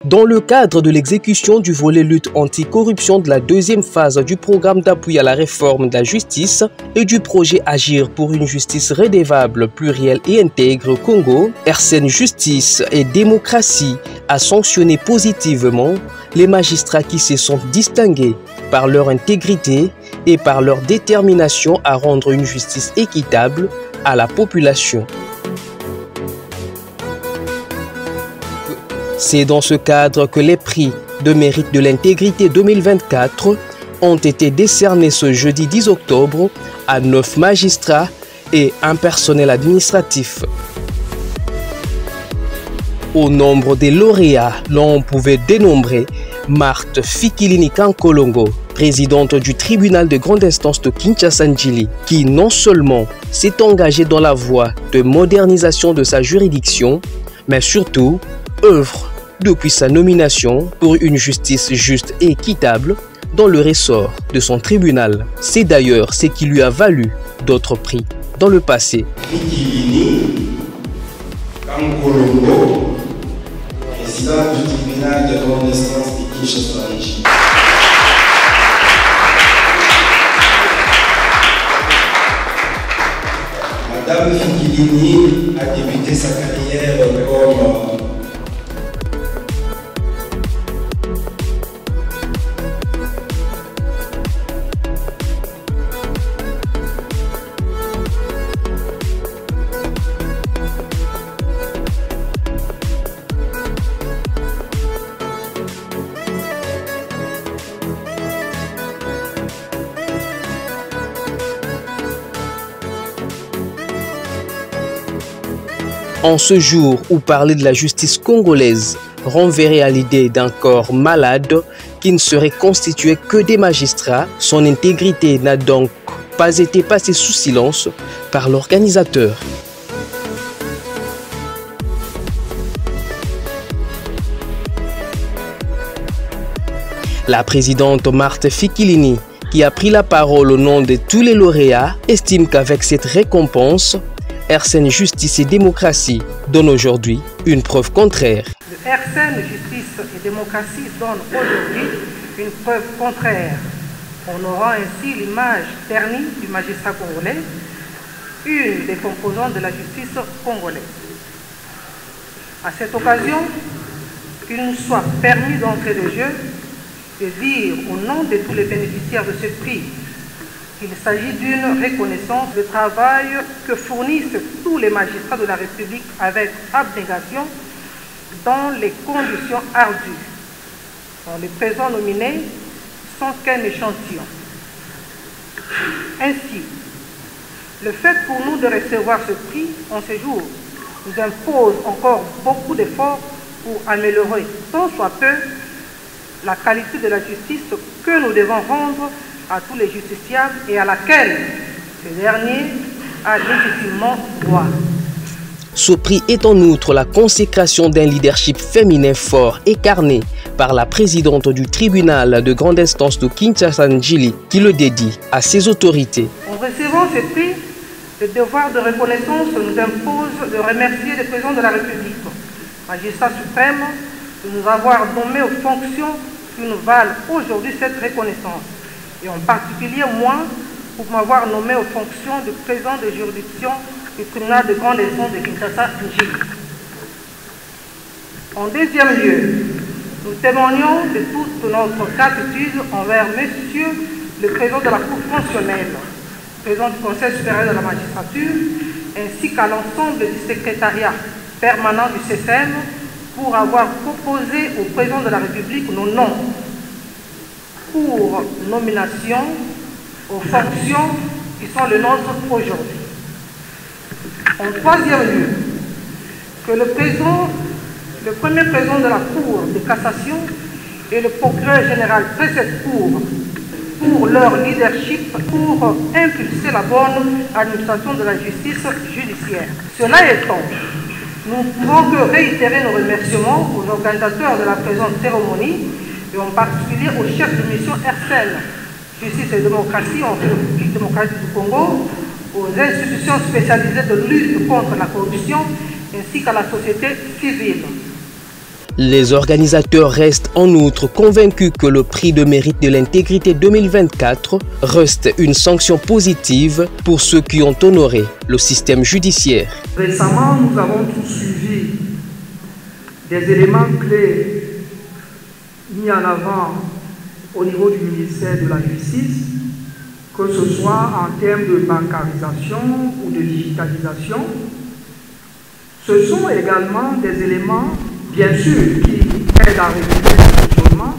Dans le cadre de l'exécution du volet lutte anticorruption de la deuxième phase du programme d'appui à la réforme de la justice et du projet Agir pour une justice redevable, plurielle et intègre au Congo, RCN Justice et Démocratie a sanctionné positivement les magistrats qui se sont distingués par leur intégrité et par leur détermination à rendre une justice équitable à la population. C'est dans ce cadre que les prix de mérite de l'intégrité 2024 ont été décernés ce jeudi 10 octobre à 9 magistrats et un personnel administratif. Au nombre des lauréats, l'on pouvait dénombrer Marthe Fikilini Kankolongo, présidente du tribunal de grande instance de Kinshasa-Njili, qui non seulement s'est engagée dans la voie de modernisation de sa juridiction, mais surtout œuvre depuis sa nomination pour une justice juste et équitable dans le ressort de son tribunal. C'est d'ailleurs ce qui lui a valu d'autres prix dans le passé. Fikilini Kankolongo, président du tribunal de grande instance de Kinshasa-Njili. Madame Fikilini a débuté sa carrière comme En ce jour où parler de la justice congolaise renverrait à l'idée d'un corps malade qui ne serait constitué que des magistrats, son intégrité n'a donc pas été passée sous silence par l'organisateur. La présidente Marthe Fikilini, qui a pris la parole au nom de tous les lauréats, estime qu'avec cette récompense, RCN Justice et Démocratie donne aujourd'hui une preuve contraire. Le RCN Justice et Démocratie donne aujourd'hui une preuve contraire, honorant ainsi l'image ternie du magistrat congolais, une des composantes de la justice congolaise. À cette occasion, qu'il nous soit permis d'entrer de jeu de dire au nom de tous les bénéficiaires de ce prix qu'il s'agit d'une reconnaissance de travail que fournissent tous les magistrats de la République avec abnégation dans les conditions ardues. Les présents nominés sont qu'un échantillon. Ainsi, le fait pour nous de recevoir ce prix en ce jour nous impose encore beaucoup d'efforts pour améliorer tant soit peu la qualité de la justice que nous devons rendre à tous les justiciables et à laquelle ce dernier a légitimement droit. Ce prix est en outre la consécration d'un leadership féminin fort incarné par la présidente du tribunal de grande instance de Kinshasa-Njili qui le dédie à ses autorités. En recevant ce prix, le devoir de reconnaissance nous impose de remercier le président de la République, magistrat suprême, de nous avoir nommés aux fonctions qui nous valent aujourd'hui cette reconnaissance. Et en particulier moi, pour m'avoir nommé aux fonctions de président de juridiction du tribunal de grande instance de Kinshasa-Njili. En deuxième lieu, nous témoignons de toute notre gratitude envers Monsieur le président de la Cour constitutionnelle, président du Conseil supérieur de la magistrature, ainsi qu'à l'ensemble du secrétariat permanent du CCM pour avoir proposé au président de la République nos noms pour nomination aux fonctions qui sont les nôtres aujourd'hui. En troisième lieu, que le premier président de la Cour de cassation et le procureur général de cette Cour pour leur leadership pour impulser la bonne administration de la justice judiciaire. Cela étant, nous ne pouvons que réitérer nos remerciements aux organisateurs de la présente cérémonie et en particulier au chef de mission RCN, Justice et Démocratie en République démocratique du Congo, aux institutions spécialisées de lutte contre la corruption ainsi qu'à la société civile. Les organisateurs restent en outre convaincus que le prix de mérite de l'intégrité 2024 reste une sanction positive pour ceux qui ont honoré le système judiciaire. Récemment, nous avons tous suivi des éléments clés mis en avant au niveau du ministère de la Justice, que ce soit en termes de bancarisation ou de digitalisation. Ce sont également des éléments, bien sûr, qui aident à réguler le fonctionnement,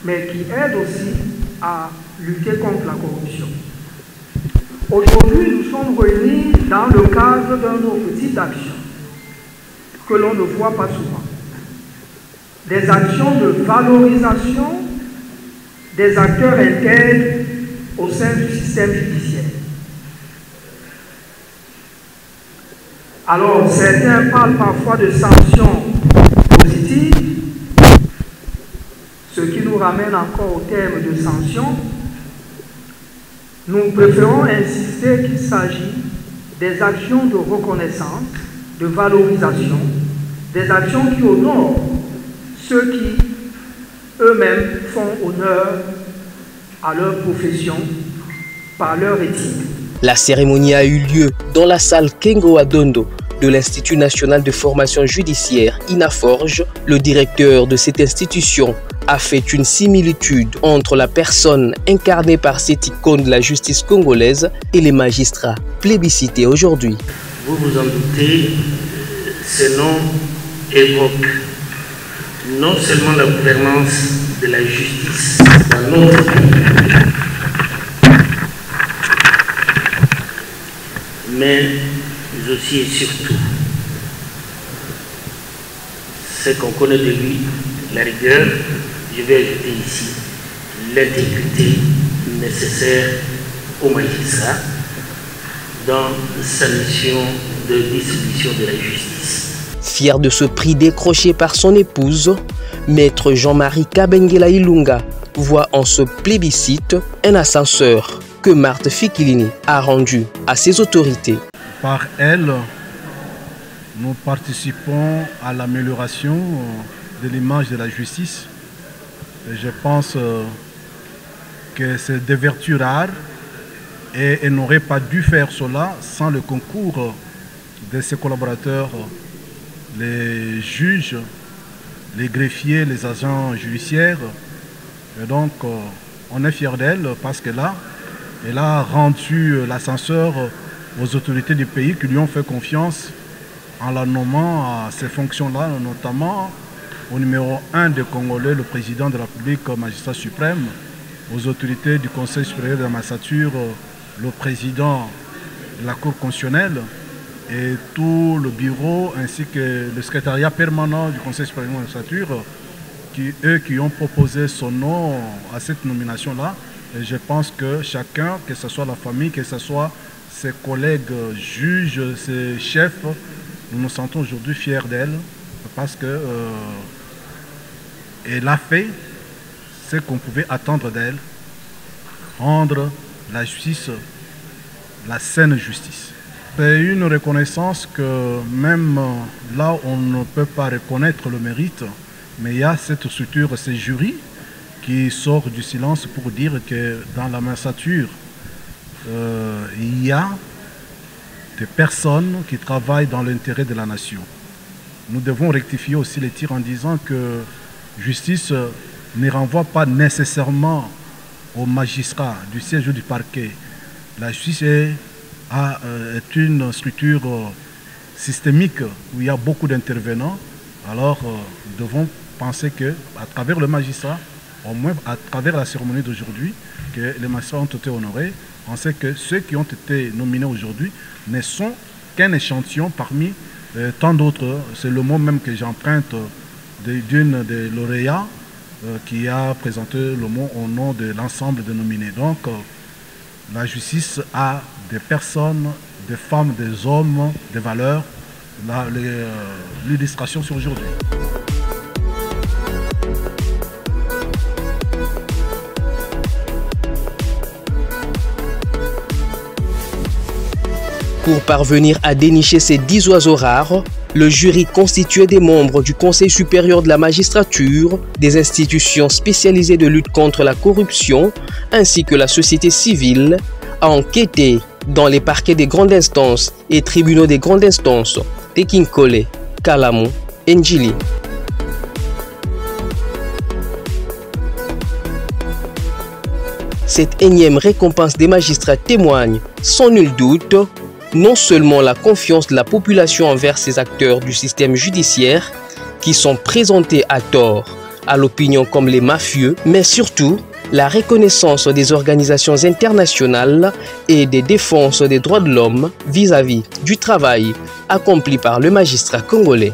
mais qui aident aussi à lutter contre la corruption. Aujourd'hui, nous sommes réunis dans le cadre d'un autre type d'action que l'on ne voit pas souvent. Des actions de valorisation des acteurs intègres au sein du système judiciaire. Alors, certains parlent parfois de sanctions positives, ce qui nous ramène encore au terme de sanctions. Nous préférons insister qu'il s'agit des actions de reconnaissance, de valorisation, des actions qui honorent ceux qui eux-mêmes font honneur à leur profession par leur éthique. La cérémonie a eu lieu dans la salle Kengo Adondo de l'Institut national de formation judiciaire INAFORGE. Le directeur de cette institution a fait une similitude entre la personne incarnée par cette icône de la justice congolaise et les magistrats plébiscités aujourd'hui. Vous vous en doutez, ces noms évoquent non seulement la gouvernance de la justice dans notre pays, mais aussi et surtout ce qu'on connaît de lui, la rigueur, je vais ajouter ici l'intégrité nécessaire au magistrat dans sa mission de distribution de la justice. Fier de ce prix décroché par son épouse, Maître Jean-Marie Kabengela Ilunga voit en ce plébiscite un ascenseur que Marthe Fikilini a rendu à ses autorités. Par elle, nous participons à l'amélioration de l'image de la justice. Et je pense que c'est des vertus rares et elle n'aurait pas dû faire cela sans le concours de ses collaborateurs, les juges, les greffiers, les agents judiciaires. Et donc, on est fiers d'elle parce que là, elle a rendu l'ascenseur aux autorités du pays qui lui ont fait confiance en la nommant à ces fonctions-là, notamment au numéro 1 des Congolais, le président de la République, magistrat suprême, aux autorités du Conseil supérieur de la magistrature, le président de la Cour constitutionnelle et tout le bureau ainsi que le secrétariat permanent du Conseil supérieur de la magistrature, qui ont proposé son nom à cette nomination-là. Et je pense que chacun, que ce soit la famille, que ce soit ses collègues juges, ses chefs, nous nous sentons aujourd'hui fiers d'elle parce que elle a fait ce qu'on pouvait attendre d'elle, rendre la justice, la saine justice. C'est une reconnaissance que même là où on ne peut pas reconnaître le mérite, mais il y a cette structure, ces jurys qui sortent du silence pour dire que dans la magistrature, il y a des personnes qui travaillent dans l'intérêt de la nation. Nous devons rectifier aussi les tirs en disant que justice ne renvoie pas nécessairement aux magistrats du siège ou du parquet. La justice est une structure systémique où il y a beaucoup d'intervenants. Alors, nous devons penser qu'à travers le magistrat, au moins à travers la cérémonie d'aujourd'hui, que les magistrats ont été honorés. On sait que ceux qui ont été nominés aujourd'hui ne sont qu'un échantillon parmi tant d'autres. C'est le mot même que j'emprunte d'une des lauréats qui a présenté le mot au nom de l'ensemble des nominés. Donc, la justice a des personnes, des femmes, des hommes, des valeurs. L'illustration sur aujourd'hui. Pour parvenir à dénicher ces 10 oiseaux rares, Le jury constitué des membres du Conseil supérieur de la magistrature, des institutions spécialisées de lutte contre la corruption, ainsi que la société civile, a enquêté dans les parquets des grandes instances et tribunaux des grandes instances de Kinkole, Kalamu et Njili. Cette énième récompense des magistrats témoigne, sans nul doute, non seulement la confiance de la population envers ces acteurs du système judiciaire, qui sont présentés à tort à l'opinion comme les mafieux, mais surtout la reconnaissance des organisations internationales et des défenses des droits de l'homme vis-à-vis du travail accompli par le magistrat congolais.